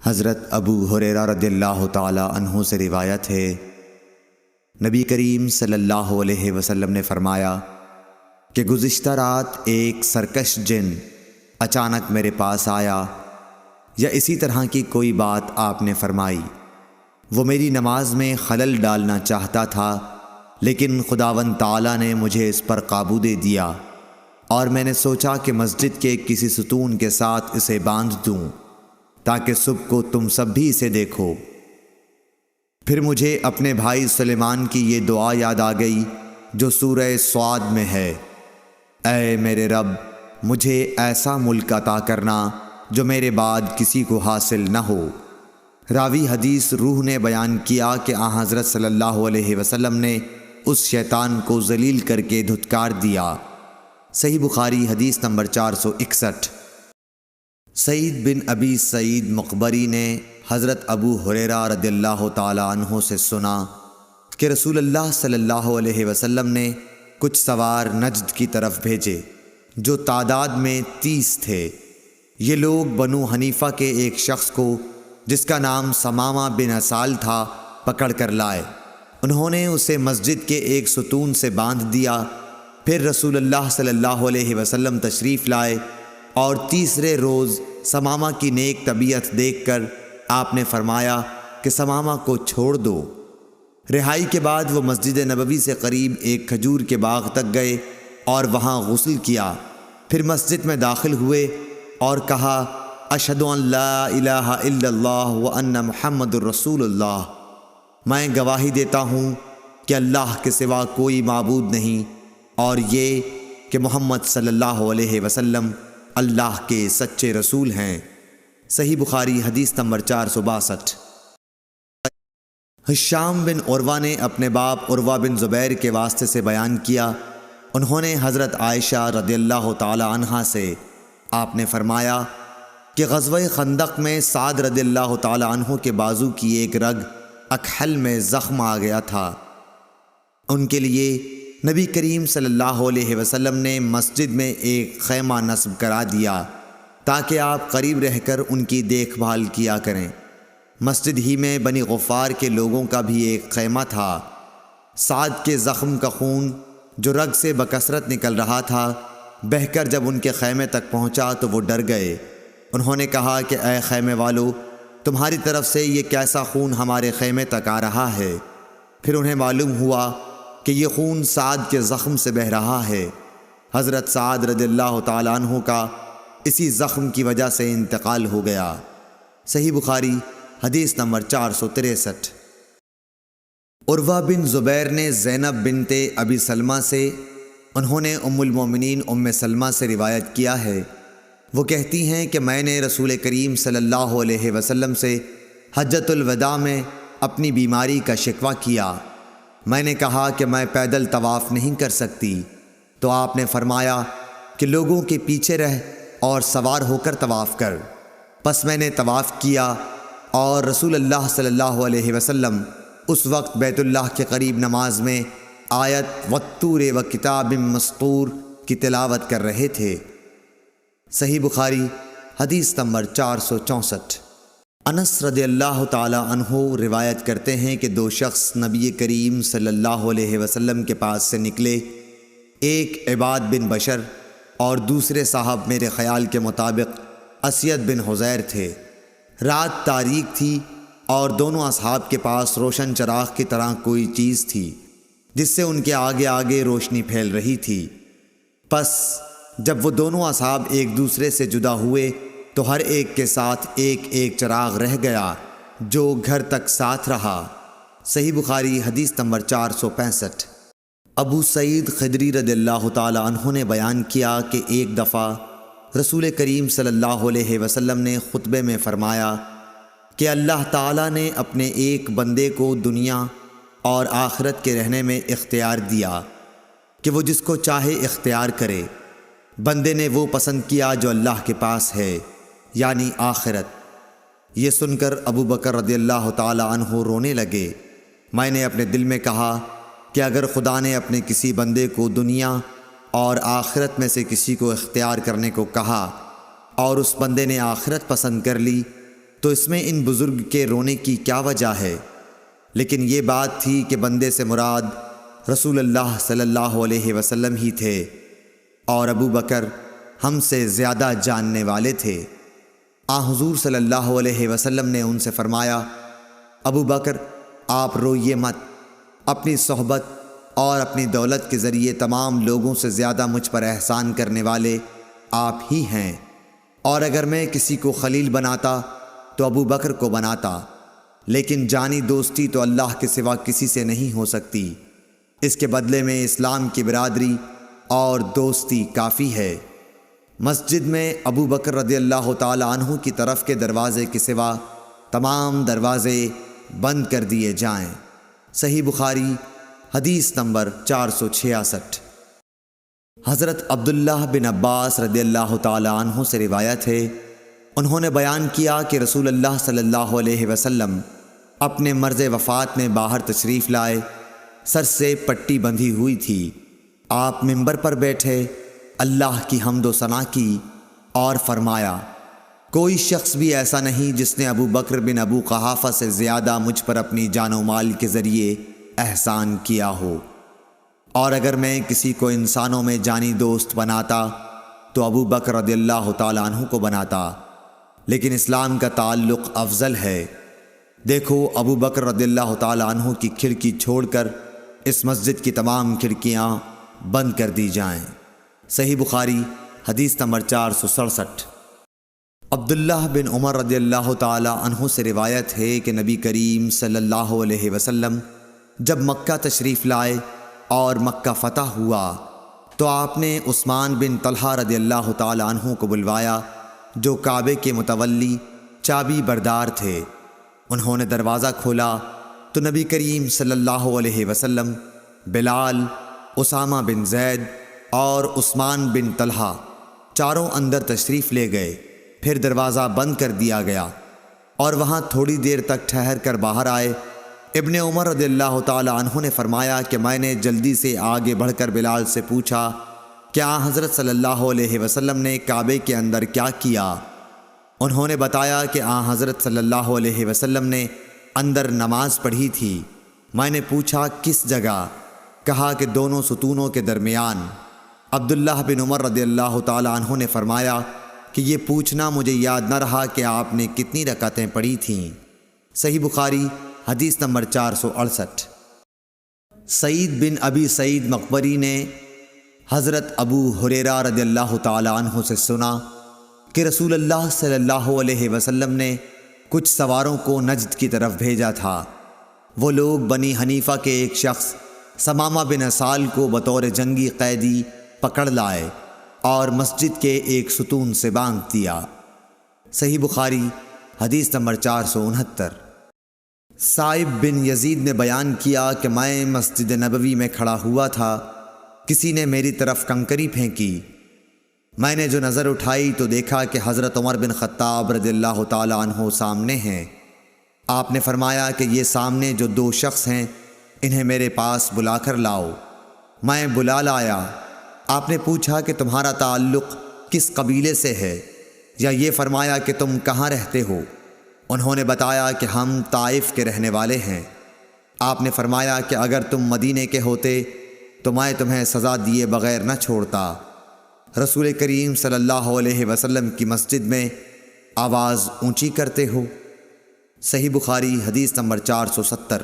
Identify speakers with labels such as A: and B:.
A: حضرت ابو ہریرہ رضی اللہ تعالی عنہ سے روایت ہے، نبی کریم صلی اللہ علیہ وسلم نے فرمایا کہ گزشتہ رات ایک سرکش جن اچانک میرے پاس آیا، یا اسی طرح کی کوئی بات آپ نے فرمائی۔ وہ میری نماز میں خلل ڈالنا چاہتا تھا، لیکن خداوند تعالیٰ نے مجھے اس پر قابو دے دیا، اور میں نے سوچا کہ مسجد کے کسی ستون کے ساتھ اسے باندھ دوں تاکہ صبح کو تم سب بھی اسے دیکھو۔ پھر مجھے اپنے بھائی سلیمان کی یہ دعا یاد آ گئی جو سورہ صاد میں ہے، اے میرے رب، مجھے ایسا ملک عطا کرنا جو میرے بعد کسی کو حاصل نہ ہو۔ راوی حدیث روح نے بیان کیا کہ آن حضرت صلی اللہ علیہ وسلم نے اس شیطان کو ذلیل کر کے دھتکار دیا۔ صحیح بخاری حدیث نمبر 461۔ سعید بن ابی سعید مقبری نے حضرت ابو ہریرہ رضی اللہ تعالی عنہ سے سنا کہ رسول اللہ صلی اللہ علیہ وسلم نے کچھ سوار نجد کی طرف بھیجے جو تعداد میں 30 تھے۔ یہ لوگ بنو حنیفہ کے ایک شخص کو جس کا نام ثمامہ بن اسال تھا پکڑ کر لائے۔ انہوں نے اسے مسجد کے ایک ستون سے باندھ دیا۔ پھر رسول اللہ صلی اللہ علیہ وسلم تشریف لائے اور تیسرے روز ثمامہ کی نیک طبیعت دیکھ کر آپ نے فرمایا کہ ثمامہ کو چھوڑ دو۔ رہائی کے بعد وہ مسجد نبوی سے قریب ایک کھجور کے باغ تک گئے اور وہاں غسل کیا۔ پھر مسجد میں داخل ہوئے اور کہا، اشہد ان لا الہ الا اللہ وان محمد الرسول اللہ، میں گواہی دیتا ہوں کہ اللہ کے سوا کوئی معبود نہیں، اور یہ کہ محمد صلی اللہ علیہ وسلم اللہ کے سچے رسول ہیں۔ صحیح بخاری حدیث نمبر 462۔ ہشام بن عروہ نے اپنے باپ عروہ بن زبیر کے واسطے سے بیان کیا، انہوں نے حضرت عائشہ رضی اللہ تعالی عنہا سے آپ نے فرمایا کہ غزوہ خندق میں سعد رضی اللہ تعالی عنہ کے بازو کی ایک رگ اکحل میں زخم آ گیا تھا۔ ان کے لیے نبی کریم صلی اللہ علیہ وسلم نے مسجد میں ایک خیمہ نصب کرا دیا تاکہ آپ قریب رہ کر ان کی دیکھ بھال کیا کریں۔ مسجد ہی میں بنی غفار کے لوگوں کا بھی ایک خیمہ تھا۔ سعد کے زخم کا خون جو رگ سے بکثرت نکل رہا تھا بہہ کر جب ان کے خیمے تک پہنچا تو وہ ڈر گئے۔ انہوں نے کہا کہ اے خیمے والو، تمہاری طرف سے یہ کیسا خون ہمارے خیمے تک آ رہا ہے؟ پھر انہیں معلوم ہوا کہ یہ خون سعد کے زخم سے بہہ رہا ہے۔ حضرت سعد رضی اللہ تعالیٰ عنہ کا اسی زخم کی وجہ سے انتقال ہو گیا۔ صحیح بخاری حدیث نمبر 463۔ عروہ بن زبیر نے زینب بنت ابی سلمہ سے، انہوں نے ام المومنین ام سلمہ سے روایت کیا ہے، وہ کہتی ہیں کہ میں نے رسول کریم صلی اللہ علیہ وسلم سے حجۃ الوداع میں اپنی بیماری کا شکوہ کیا۔ میں نے کہا کہ میں پیدل طواف نہیں کر سکتی، تو آپ نے فرمایا کہ لوگوں کے پیچھے رہ اور سوار ہو کر طواف کر۔ پس میں نے طواف کیا اور رسول اللہ صلی اللہ علیہ وسلم اس وقت بیت اللہ کے قریب نماز میں آیت والطور وکتاب مسطور کی تلاوت کر رہے تھے۔ صحیح بخاری حدیث نمبر 464۔ انس رضی اللہ تعالی عنہ روایت کرتے ہیں کہ دو شخص نبی کریم صلی اللہ علیہ وسلم کے پاس سے نکلے، ایک عباد بن بشر اور دوسرے صاحب میرے خیال کے مطابق اسید بن حذیر تھے۔ رات تاریک تھی اور دونوں اصحاب کے پاس روشن چراغ کی طرح کوئی چیز تھی جس سے ان کے آگے آگے روشنی پھیل رہی تھی۔ پس جب وہ دونوں اصحاب ایک دوسرے سے جدا ہوئے تو ہر ایک کے ساتھ ایک ایک چراغ رہ گیا جو گھر تک ساتھ رہا۔ صحیح بخاری حدیث نمبر 465۔ ابو سعید خدری رضی اللہ تعالی عنہ نے بیان کیا کہ ایک دفعہ رسول کریم صلی اللہ علیہ وسلم نے خطبے میں فرمایا کہ اللہ تعالیٰ نے اپنے ایک بندے کو دنیا اور آخرت کے رہنے میں اختیار دیا کہ وہ جس کو چاہے اختیار کرے۔ بندے نے وہ پسند کیا جو اللہ کے پاس ہے، یعنی آخرت۔ یہ سن کر ابو بکر رضی اللہ تعالی عنہ رونے لگے۔ میں نے اپنے دل میں کہا کہ اگر خدا نے اپنے کسی بندے کو دنیا اور آخرت میں سے کسی کو اختیار کرنے کو کہا اور اس بندے نے آخرت پسند کر لی تو اس میں ان بزرگ کے رونے کی کیا وجہ ہے؟ لیکن یہ بات تھی کہ بندے سے مراد رسول اللہ صلی اللہ علیہ وسلم ہی تھے، اور ابو بکر ہم سے زیادہ جاننے والے تھے۔ حضور صلی اللہ علیہ وسلم نے ان سے فرمایا، ابو بکر آپ روئیے مت، اپنی صحبت اور اپنی دولت کے ذریعے تمام لوگوں سے زیادہ مجھ پر احسان کرنے والے آپ ہی ہیں، اور اگر میں کسی کو خلیل بناتا تو ابو بکر کو بناتا، لیکن جانی دوستی تو اللہ کے سوا کسی سے نہیں ہو سکتی، اس کے بدلے میں اسلام کی برادری اور دوستی کافی ہے۔ مسجد میں ابو بکر رضی اللہ تعالی عنہ کی طرف کے دروازے کے سوا تمام دروازے بند کر دیے جائیں۔ صحیح بخاری حدیث نمبر 466۔ حضرت عبداللہ بن عباس رضی اللہ تعالی عنہ سے روایت ہے، انہوں نے بیان کیا کہ رسول اللہ صلی اللہ علیہ وسلم اپنے مرض وفات میں باہر تشریف لائے، سر سے پٹی بندھی ہوئی تھی، آپ منبر پر بیٹھے، اللہ کی حمد و ثنا کی اور فرمایا، کوئی شخص بھی ایسا نہیں جس نے ابو بکر بن ابو قحافہ سے زیادہ مجھ پر اپنی جان و مال کے ذریعے احسان کیا ہو، اور اگر میں کسی کو انسانوں میں جانی دوست بناتا تو ابو بکر رضی اللہ تعالیٰ عنہ کو بناتا، لیکن اسلام کا تعلق افضل ہے۔ دیکھو ابو بکر رضی اللہ تعالیٰ عنہ کی کھڑکی چھوڑ کر اس مسجد کی تمام کھڑکیاں بند کر دی جائیں۔ صحیح بخاری حدیث نمبر 467۔ عبداللہ بن عمر رضی اللہ تعالیٰ عنہ سے روایت ہے کہ نبی کریم صلی اللہ علیہ وسلم جب مکہ تشریف لائے اور مکہ فتح ہوا تو آپ نے عثمان بن طلحہ رضی اللہ تعالیٰ عنہ کو بلوایا، جو کعبے کے متولی چابی بردار تھے۔ انہوں نے دروازہ کھولا تو نبی کریم صلی اللہ علیہ وسلم بلال، اسامہ بن زید اور عثمان بن طلحہ چاروں اندر تشریف لے گئے، پھر دروازہ بند کر دیا گیا اور وہاں تھوڑی دیر تک ٹھہر کر باہر آئے۔ ابن عمر رضی اللہ تعالی عنہ نے فرمایا کہ میں نے جلدی سے آگے بڑھ کر بلال سے پوچھا کیا حضرت صلی اللہ علیہ وسلم نے کعبے کے اندر کیا کیا؟ انہوں نے بتایا کہ حضرت صلی اللہ علیہ وسلم نے اندر نماز پڑھی تھی۔ میں نے پوچھا کس جگہ؟ کہا کہ دونوں ستونوں کے درمیان۔ عبداللہ بن عمر رضی اللہ تعالی عنہ نے فرمایا کہ یہ پوچھنا مجھے یاد نہ رہا کہ آپ نے کتنی رکعتیں پڑھی تھیں۔ صحیح بخاری حدیث نمبر 468۔ سعید بن ابی سعید مقبری نے حضرت ابو ہریرہ رضی اللہ تعالی عنہ سے سنا کہ رسول اللہ صلی اللہ علیہ وسلم نے کچھ سواروں کو نجد کی طرف بھیجا تھا۔ وہ لوگ بنی حنیفہ کے ایک شخص ثمامہ بن اسال کو بطور جنگی قیدی پکڑ لائے اور مسجد کے ایک ستون سے باندھ دیا۔ صحیح بخاری حدیث نمبر 469۔ صائب بن یزید نے بیان کیا کہ میں مسجد نبوی میں کھڑا ہوا تھا، کسی نے میری طرف کنکری پھینکی، میں نے جو نظر اٹھائی تو دیکھا کہ حضرت عمر بن خطاب رضی اللہ تعالی عنہ سامنے ہیں۔ آپ نے فرمایا کہ یہ سامنے جو دو شخص ہیں انہیں میرے پاس بلا کر لاؤ۔ میں بلا لایا۔ آپ نے پوچھا کہ تمہارا تعلق کس قبیلے سے ہے، یا یہ فرمایا کہ تم کہاں رہتے ہو؟ انہوں نے بتایا کہ ہم طائف کے رہنے والے ہیں۔ آپ نے فرمایا کہ اگر تم مدینے کے ہوتے تو میں تمہیں سزا دیے بغیر نہ چھوڑتا۔ رسول کریم صلی اللہ علیہ وسلم کی مسجد میں آواز اونچی کرتے ہو۔ صحیح بخاری حدیث نمبر 470۔